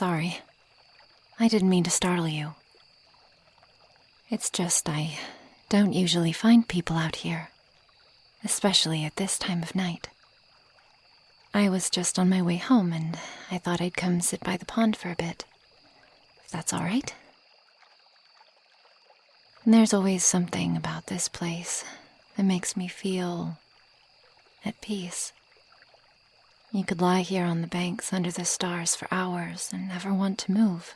sorry. I didn't mean to startle you. It's just I don't usually find people out here, especially at this time of night. I was just on my way home and I thought I'd come sit by the pond for a bit, if that's all right. And there's always something about this place that makes me feel at peace. You could lie here on the banks under the stars for hours and never want to move.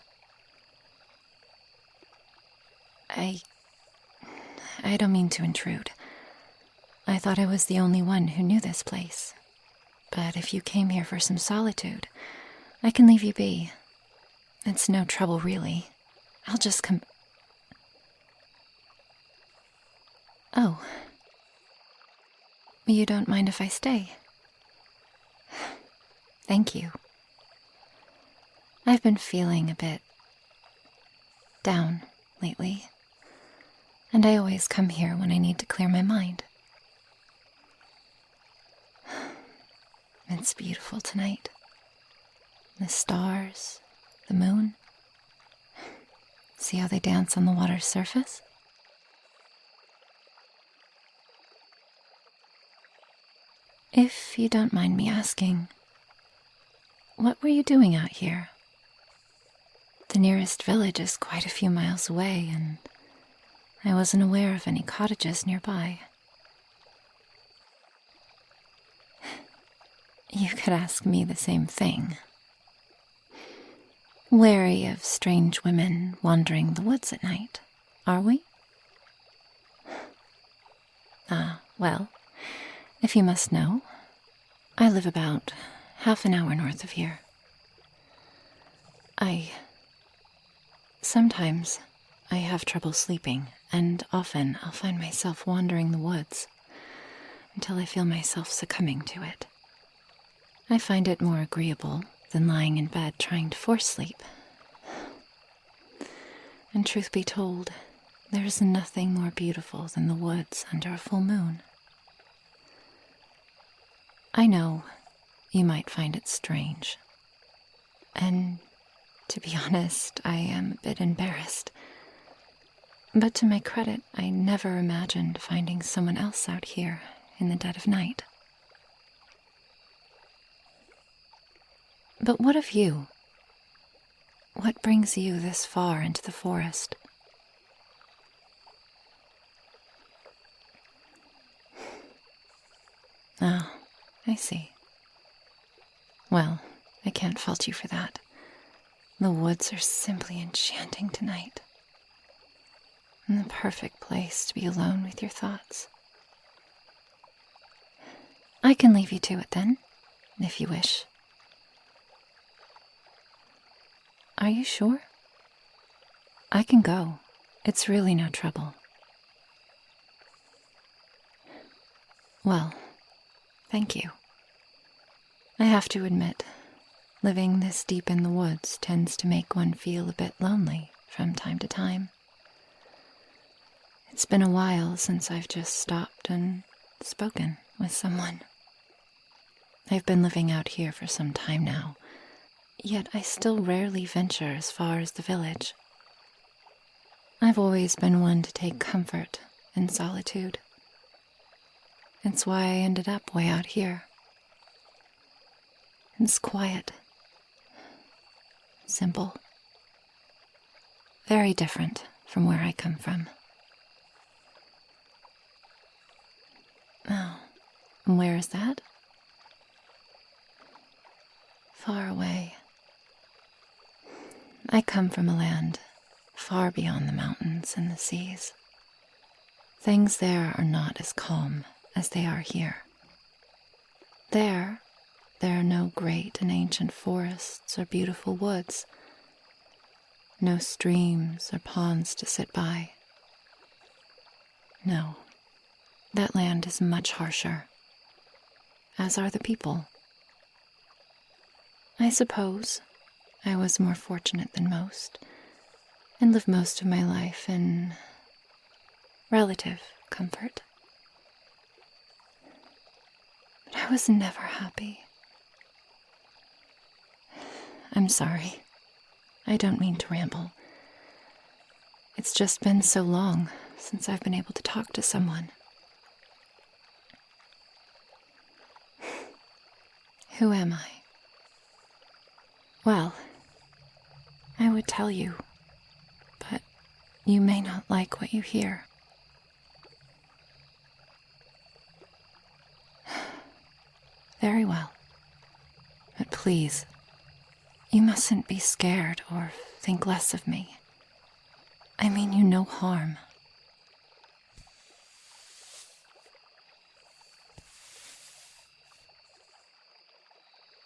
I don't mean to intrude. I thought I was the only one who knew this place. But if you came here for some solitude, I can leave you be. It's no trouble, really. I'll just come... Oh. You don't mind if I stay? Thank you. I've been feeling a bit down lately, and I always come here when I need to clear my mind. It's beautiful tonight. The stars, the moon. See how they dance on the water's surface? If you don't mind me asking, what were you doing out here? The nearest village is quite a few miles away, and I wasn't aware of any cottages nearby. You could ask me the same thing. Wary of strange women wandering the woods at night, are we? Well, if you must know, I live about half an hour north of here. Sometimes I have trouble sleeping, and often I'll find myself wandering the woods until I feel myself succumbing to it. I find it more agreeable than lying in bed trying to force sleep. And truth be told, there is nothing more beautiful than the woods under a full moon. I know you might find it strange, and to be honest, I am a bit embarrassed. But to my credit, I never imagined finding someone else out here in the dead of night. But what of you? What brings you this far into the forest? Oh, I see. Well, I can't fault you for that. The woods are simply enchanting tonight. And the perfect place to be alone with your thoughts. I can leave you to it then, if you wish. Are you sure? I can go. It's really no trouble. Well, thank you. I have to admit, living this deep in the woods tends to make one feel a bit lonely from time to time. It's been a while since I've just stopped and spoken with someone. I've been living out here for some time now, yet I still rarely venture as far as the village. I've always been one to take comfort in solitude. It's why I ended up way out here. It's quiet, simple, very different from where I come from. Oh, and where is that? Far away. I come from a land far beyond the mountains and the seas. Things there are not as calm as they are here. There are no great and ancient forests or beautiful woods, no streams or ponds to sit by. No, that land is much harsher, as are the people. I suppose I was more fortunate than most, and lived most of my life in relative comfort. But I was never happy. I'm sorry. I don't mean to ramble. It's just been so long since I've been able to talk to someone. Who am I? Well, I would tell you, but you may not like what you hear. Very well. But please, you mustn't be scared or think less of me. I mean you no harm.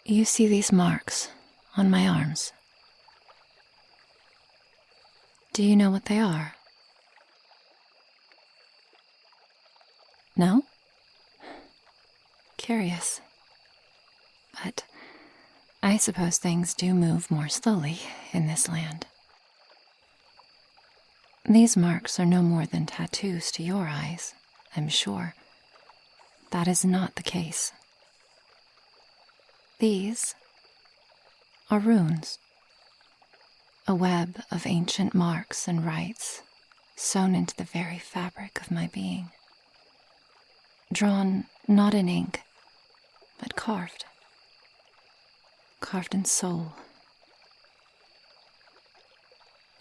You see these marks on my arms? Do you know what they are? No? Curious. But I suppose things do move more slowly in this land. These marks are no more than tattoos to your eyes, I'm sure. That is not the case. These are runes, a web of ancient marks and rites sewn into the very fabric of my being. Drawn not in ink, but carved in soul.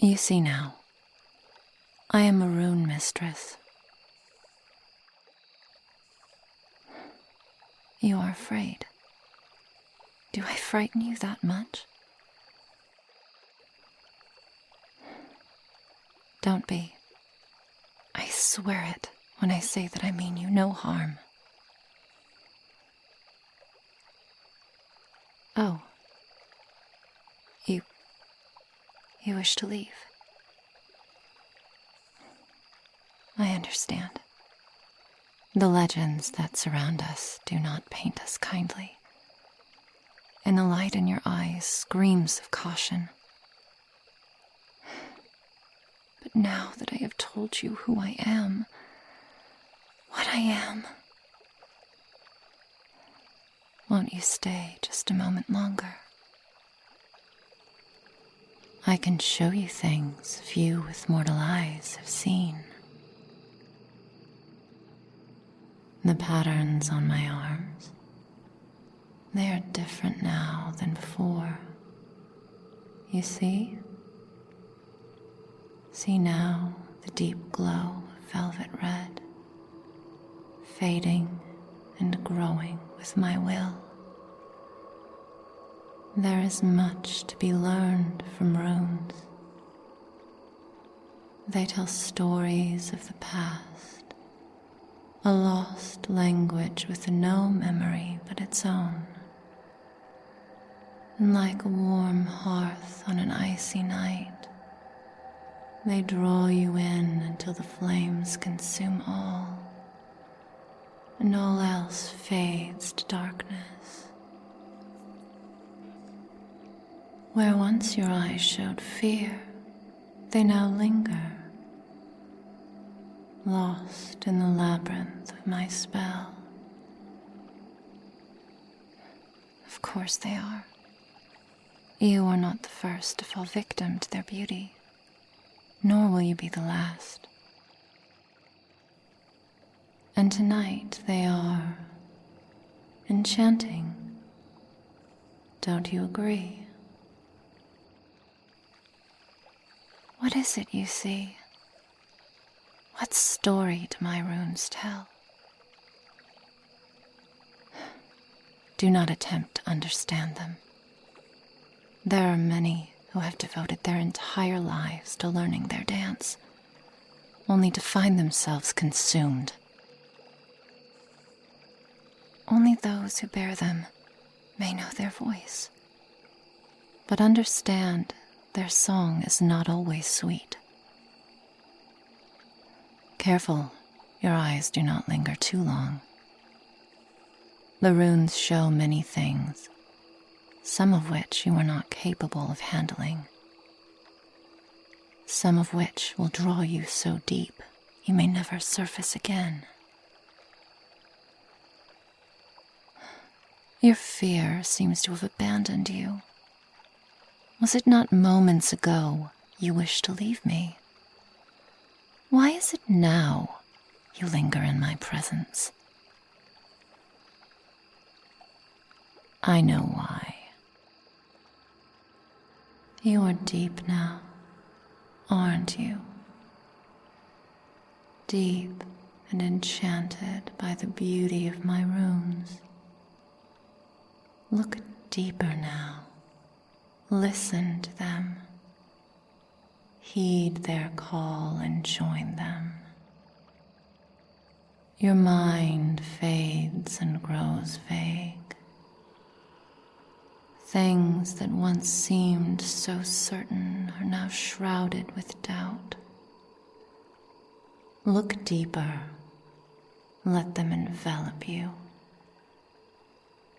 You see now, I am a Rune Mistress. You are afraid. Do I frighten you that much? Don't be. I swear it when I say that I mean you no harm. Oh. You wish to leave? I understand. The legends that surround us do not paint us kindly, and the light in your eyes screams of caution. But now that I have told you who I am, what I am, won't you stay just a moment longer? I can show you things few with mortal eyes have seen. The patterns on my arms, they are different now than before. You see? See now the deep glow of velvet red, fading and growing with my will. There is much to be learned from runes. They tell stories of the past, a lost language with no memory but its own. And like a warm hearth on an icy night, they draw you in until the flames consume all, and all else fades to darkness. Where once your eyes showed fear, they now linger, lost in the labyrinth of my spell. Of course they are. You are not the first to fall victim to their beauty, nor will you be the last. And tonight they are enchanting. Don't you agree? What is it you see? What story do my runes tell? Do not attempt to understand them. There are many who have devoted their entire lives to learning their dance, only to find themselves consumed. Only those who bear them may know their voice, but understand their song is not always sweet. Careful, your eyes do not linger too long. The runes show many things, some of which you are not capable of handling, some of which will draw you so deep you may never surface again. Your fear seems to have abandoned you. Was it not moments ago you wished to leave me? Why is it now you linger in my presence? I know why. You are deep now, aren't you? Deep and enchanted by the beauty of my runes. Look deeper now. Listen to them. Heed their call and join them. Your mind fades and grows vague. Things that once seemed so certain are now shrouded with doubt. Look deeper. Let them envelop you.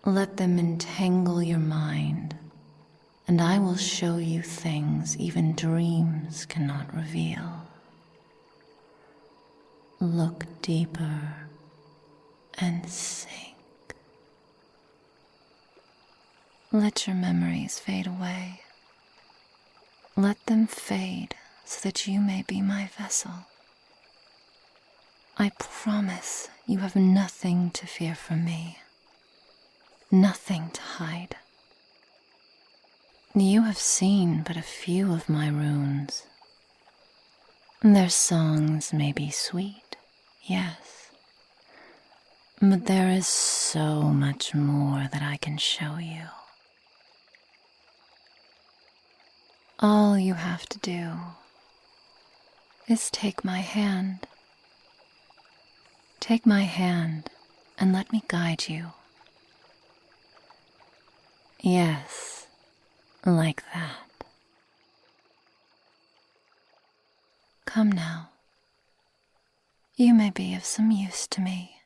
Let them entangle your mind, and I will show you things even dreams cannot reveal. Look deeper and sink. Let your memories fade away. Let them fade so that you may be my vessel. I promise you have nothing to fear from me, nothing to hide. You have seen but a few of my runes. Their songs may be sweet, yes, but there is so much more that I can show you. All you have to do is take my hand. Take my hand and let me guide you. Yes, like that. Come now. You may be of some use to me.